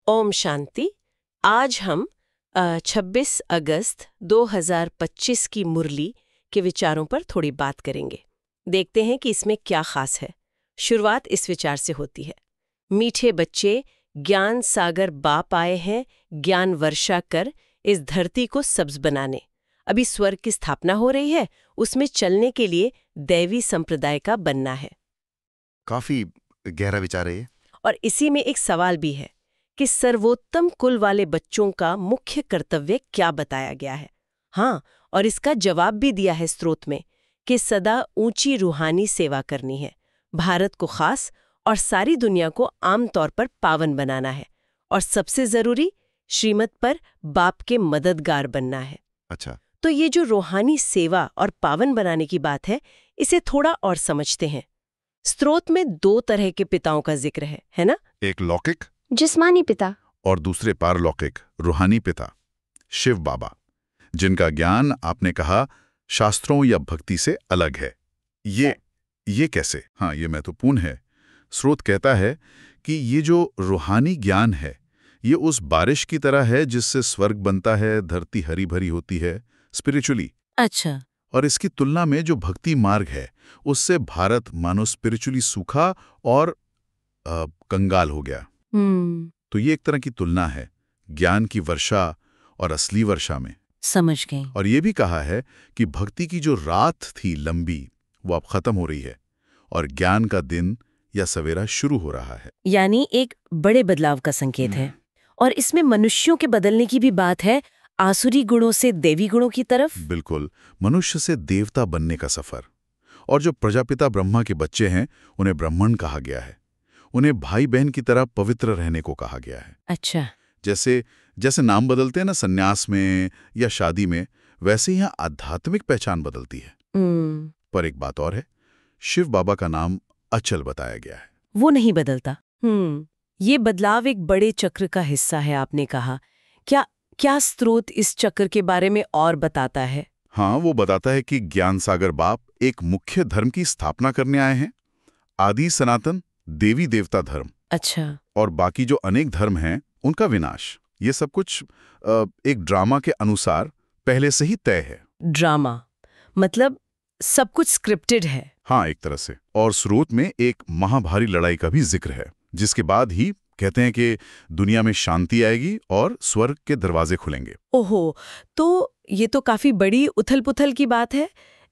ओम शांति। आज हम 26 अगस्त 2025 की मुरली के विचारों पर थोड़ी बात करेंगे। देखते हैं कि इसमें क्या खास है। शुरुआत इस विचार से होती है, मीठे बच्चे, ज्ञान सागर बाप आए हैं ज्ञान वर्षा कर इस धरती को सब्ज बनाने। अभी स्वर्ग की स्थापना हो रही है, उसमें चलने के लिए दैवी संप्रदाय का बनना है। काफी गहरा विचार है ये। और इसी में एक सवाल भी है कि सर्वोत्तम कुल वाले बच्चों का मुख्य कर्तव्य क्या बताया गया है। हाँ, और इसका जवाब भी दिया है स्रोत में कि सदा ऊंची रूहानी सेवा करनी है, भारत को खास और सारी दुनिया को आम तौर पर पावन बनाना है, और सबसे जरूरी श्रीमत पर बाप के मददगार बनना है। अच्छा, तो ये जो रूहानी सेवा और पावन बनाने की बात है, इसे थोड़ा और समझते हैं। स्रोत में दो तरह के पिताओं का जिक्र है ना? एक लौकिक जिस्मानी पिता और दूसरे पारलौकिक रूहानी पिता, शिव बाबा, जिनका ज्ञान आपने कहा शास्त्रों या भक्ति से अलग है। ये कैसे? हाँ, ये महत्वपूर्ण है। स्रोत कहता है कि ये जो रूहानी ज्ञान है, ये उस बारिश की तरह है जिससे स्वर्ग बनता है, धरती हरी भरी होती है स्पिरिचुअली। अच्छा। और इसकी तुलना में जो भक्ति मार्ग है, उससे भारत मानो स्पिरिचुअली सूखा और कंगाल हो गया। तो ये एक तरह की तुलना है ज्ञान की वर्षा और असली वर्षा में। समझ गई। और ये भी कहा है कि भक्ति की जो रात थी लंबी, वो अब खत्म हो रही है और ज्ञान का दिन या सवेरा शुरू हो रहा है। यानी एक बड़े बदलाव का संकेत है। और इसमें मनुष्यों के बदलने की भी बात है, आसुरी गुणों से देवी गुणों की तरफ। बिल्कुल, मनुष्य से देवता बनने का सफर। और जो प्रजापिता ब्रह्मा के बच्चे हैं, उन्हें ब्राह्मण कहा गया है। उन्हें भाई बहन की तरह पवित्र रहने को कहा गया है। अच्छा। जैसे नाम बदलते हैं ना संन्यास में या शादी में, वैसे यहाँ आध्यात्मिक पहचान बदलती है। पर एक बात और है, शिव बाबा का नाम अचल बताया गया है। वो नहीं बदलता। ये बदलाव एक बड़े चक्र का हिस्सा है, आपने कहा। क्या स्रोत इस चक्र के बारे में और बताता है? हाँ, वो बताता है कि ज्ञान सागर बाप एक मुख्य धर्म की स्थापना करने आए हैं, आदि सनातन देवी देवता धर्म। अच्छा। और बाकी जो अनेक धर्म हैं, उनका विनाश। ये सब कुछ एक ड्रामा के अनुसार पहले से ही तय है। ड्रामा मतलब सब कुछ स्क्रिप्टेड है। हाँ, एक तरह से। और स्रोत में एक महाभारी लड़ाई का भी जिक्र है, जिसके बाद ही कहते हैं कि दुनिया में शांति आएगी और स्वर्ग के दरवाजे खुलेंगे। ओहो, तो ये तो काफी बड़ी उथल-पुथल की बात है।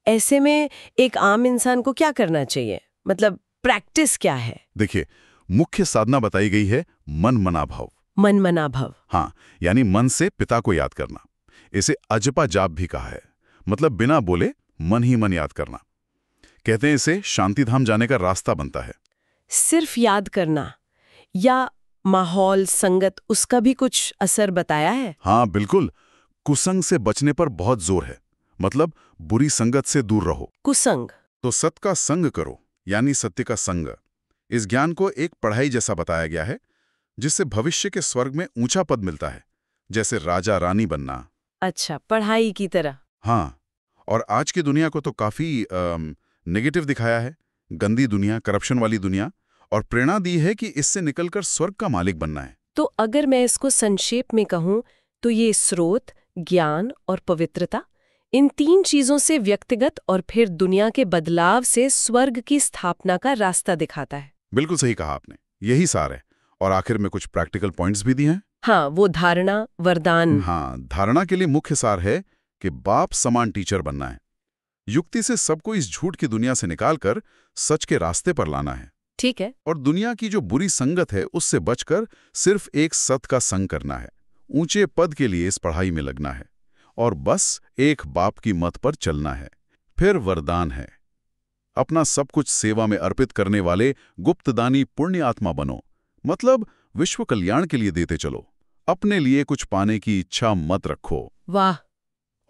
ऐसे में एक आम इंसान को क्या करना चाहिए? मतलब प्रैक्टिस क्या है? देखिए, मुख्य साधना बताई गई है मन मना भव। मन मना भव। हाँ, यानी मन से पिता को याद करना। इसे अजपा जाप भी कहा है, मतलब बिना बोले मन ही मन याद करना। कहते हैं इसे शांतिधाम जाने का रास्ता बनता है। सिर्फ याद करना या माहौल संगत, उसका भी कुछ असर बताया है? हाँ बिल्कुल, कुसंग से बचने पर बहुत जोर है। मतलब बुरी संगत से दूर रहो। कुसंग तो सत का संग करो, यानी सत्य का संग। इस ज्ञान को एक पढ़ाई जैसा बताया गया है, जिससे भविष्य के स्वर्ग में ऊंचा पद मिलता है, जैसे राजा रानी बनना। अच्छा, पढ़ाई की तरह। हाँ, और आज की दुनिया को तो काफी नेगेटिव दिखाया है, गंदी दुनिया, करप्शन वाली दुनिया, और प्रेरणा दी है कि इससे निकलकर स्वर्ग का मालिक बनना है। तो अगर मैं इसको संक्षेप में कहूं, तो ये स्रोत, ज्ञान और पवित्रता, इन तीन चीजों से व्यक्तिगत और फिर दुनिया के बदलाव से स्वर्ग की स्थापना का रास्ता दिखाता है। बिल्कुल सही कहा आपने, यही सार है। और आखिर में कुछ प्रैक्टिकल पॉइंट्स भी दिए हैं। हाँ, वो धारणा, वरदान। हाँ, धारणा के लिए मुख्य सार है कि बाप समान टीचर बनना है। युक्ति से सबको इस झूठ की दुनिया से निकालकर सच के रास्ते पर लाना है। ठीक है। और दुनिया की जो बुरी संगत है, उससे बचकर सिर्फ एक सत का संग करना है। ऊंचे पद के लिए इस पढ़ाई में लगना है और बस एक बाप की मत पर चलना है। फिर वरदान है, अपना सब कुछ सेवा में अर्पित करने वाले गुप्तदानी पुण्य आत्मा बनो। मतलब विश्व कल्याण के लिए देते चलो, अपने लिए कुछ पाने की इच्छा मत रखो। वाह।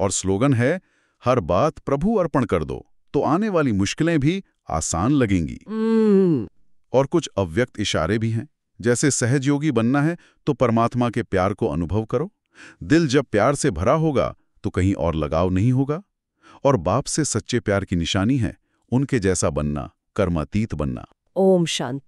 और स्लोगन है, हर बात प्रभु अर्पण कर दो, तो आने वाली मुश्किलें भी आसान लगेंगी। और कुछ अव्यक्त इशारे भी हैं, जैसे सहज योगी बनना है तो परमात्मा के प्यार को अनुभव करो। दिल जब प्यार से भरा होगा तो कहीं और लगाव नहीं होगा। और बाप से सच्चे प्यार की निशानी है उनके जैसा बनना, कर्मातीत बनना। ओम शांति।